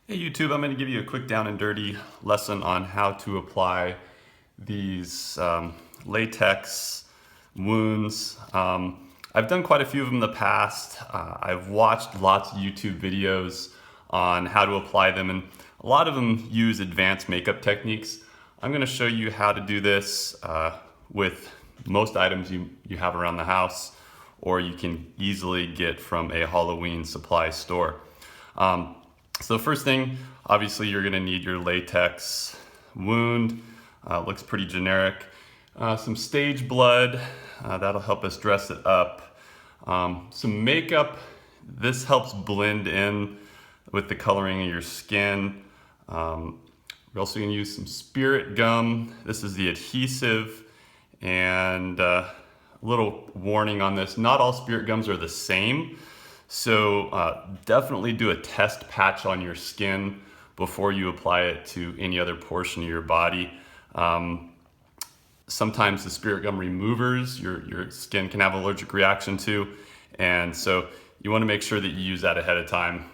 Hey YouTube, I'm going to give you a quick down and dirty lesson on how to apply these latex wounds. I've done quite a few of them in the past. I've watched lots of YouTube videos on how to apply them, and a lot of them use advanced makeup techniques. I'm going to show you how to do this with most items you have around the house, or you can easily get from a Halloween supply store. So first thing, obviously you're gonna need your latex wound. Looks pretty generic. Some stage blood, that'll help us dress it up. Some makeup, this helps blend in with the coloring of your skin. We're also gonna use some spirit gum. This is the adhesive, and a little warning on this, not all spirit gums are the same. So definitely do a test patch on your skin before you apply it to any other portion of your body. Sometimes the spirit gum removers your skin can have an allergic reaction to, and so you want to make sure that you use that ahead of time.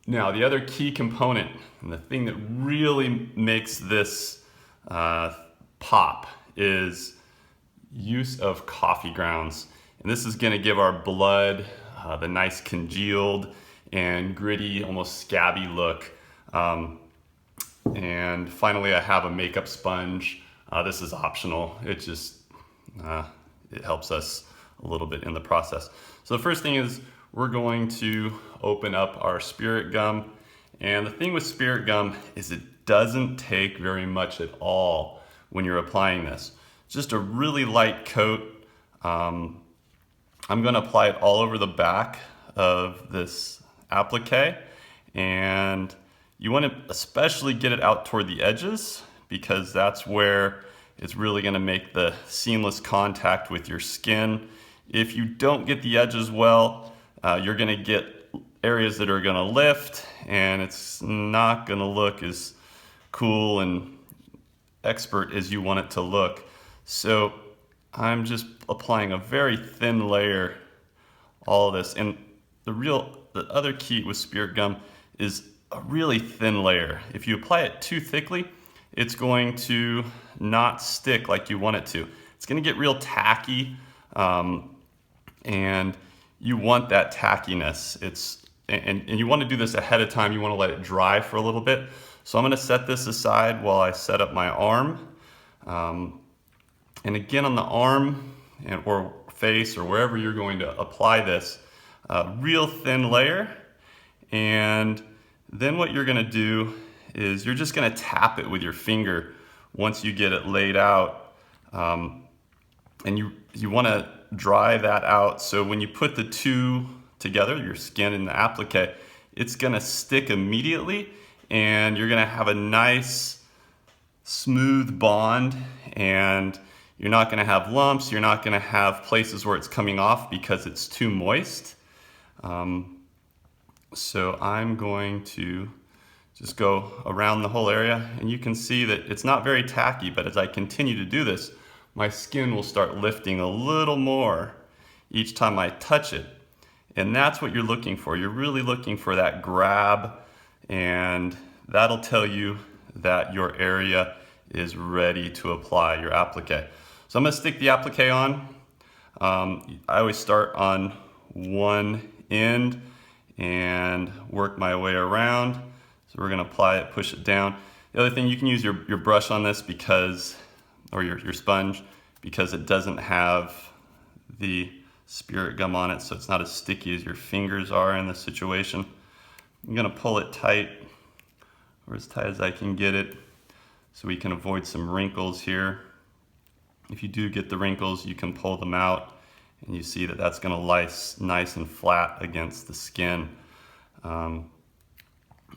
Now the other key component, and the thing that really makes this pop, is use of coffee grounds. And this is going to give our blood the nice congealed and gritty, almost scabby look. And finally, I have a makeup sponge. This is optional. It just it helps us a little bit in the process. So the first thing is we're going to open up our spirit gum. And the thing with spirit gum is it doesn't take very much at all when you're applying this. Just a really light coat. I'm going to apply it all over the back of this applique, and you want to especially get it out toward the edges, because that's where it's really going to make the seamless contact with your skin. If you don't get the edges well, you're going to get areas that are going to lift, and it's not going to look as cool and expert as you want it to look. So I'm just applying a very thin layer, all of this. And the other key with spirit gum is a really thin layer. If you apply it too thickly, it's going to not stick like you want it to. It's going to get real tacky, and you want that tackiness. And you want to do this ahead of time. You want to let it dry for a little bit. So I'm going to set this aside while I set up my arm. And again, on the arm or face or wherever you're going to apply this, real thin layer. And then what you're going to do is you're just going to tap it with your finger once you get it laid out. And you want to dry that out, so when you put the two together, your skin and the applique, it's going to stick immediately, and you're going to have a nice smooth bond, and you're not going to have lumps, you're not going to have places where it's coming off because it's too moist. So I'm going to just go around the whole area, and you can see that it's not very tacky, but as I continue to do this, my skin will start lifting a little more each time I touch it. And that's what you're looking for. You're really looking for that grab, and that'll tell you that your area is ready to apply your applique. So I'm going to stick the applique on. I always start on one end and work my way around. So we're going to apply it, push it down. The other thing, you can use your brush on this because, or your sponge, because it doesn't have the spirit gum on it, so it's not as sticky as your fingers are in this situation. I'm going to pull it tight, or as tight as I can get it, so we can avoid some wrinkles here. If you do get the wrinkles, you can pull them out, and you see that that's going to lie nice and flat against the skin. We're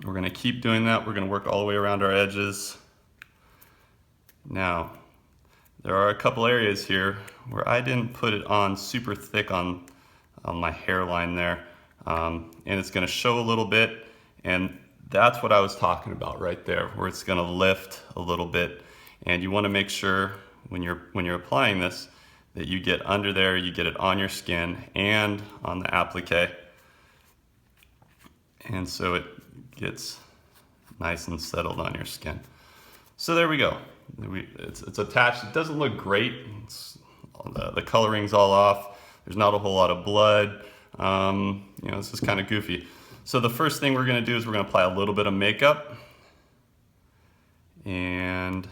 going to keep doing that. We're going to work all the way around our edges. Now, there are a couple areas here where I didn't put it on super thick on my hairline there, and it's going to show a little bit, and that's what I was talking about right there, where it's going to lift a little bit. And you want to make sure when you're applying this that you get under there, you get it on your skin and on the applique, and so it gets nice and settled on your skin. So there we go. It's attached. It doesn't look great. The coloring's all off. There's not a whole lot of blood. You know, this is kind of goofy. So the first thing we're going to do is we're going to apply a little bit of makeup. And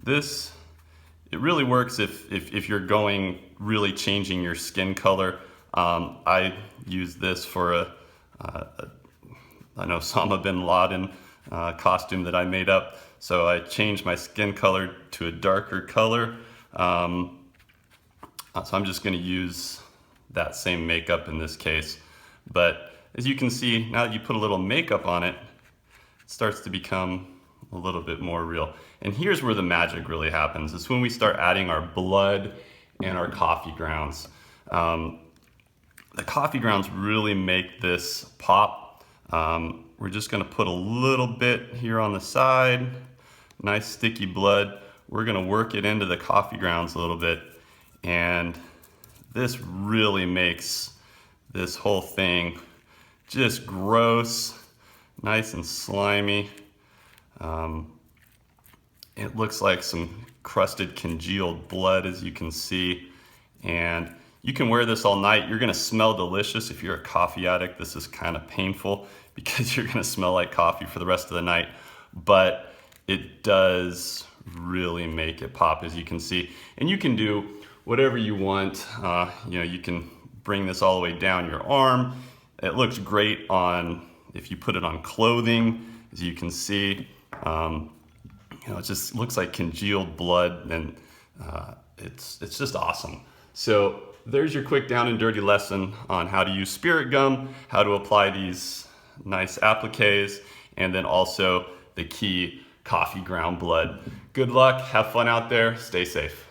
this, it really works if you're going really changing your skin color. I use this for an Osama bin Laden costume that I made up. So I changed my skin color to a darker color. So I'm just going to use that same makeup in this case. But as you can see, now that you put a little makeup on it, it starts to become a little bit more real. And here's where the magic really happens. It's when we start adding our blood and our coffee grounds. The coffee grounds really make this pop. We're just going to put a little bit here on the side. Nice sticky blood. We're going to work it into the coffee grounds a little bit. And this really makes this whole thing just gross, nice and slimy. It looks like some crusted congealed blood, as you can see. And you can wear this all night. You're gonna smell delicious. If you're a coffee addict, this is kind of painful because you're gonna smell like coffee for the rest of the night. But it does really make it pop, as you can see. And you can do whatever you want. You know, you can bring this all the way down your arm. It looks great on, if you put it on clothing, as you can see. You know, it just looks like congealed blood, and it's just awesome. So there's your quick down and dirty lesson on how to use spirit gum, how to apply these nice appliques, and then also the key, coffee ground blood. Good luck, have fun out there, stay safe.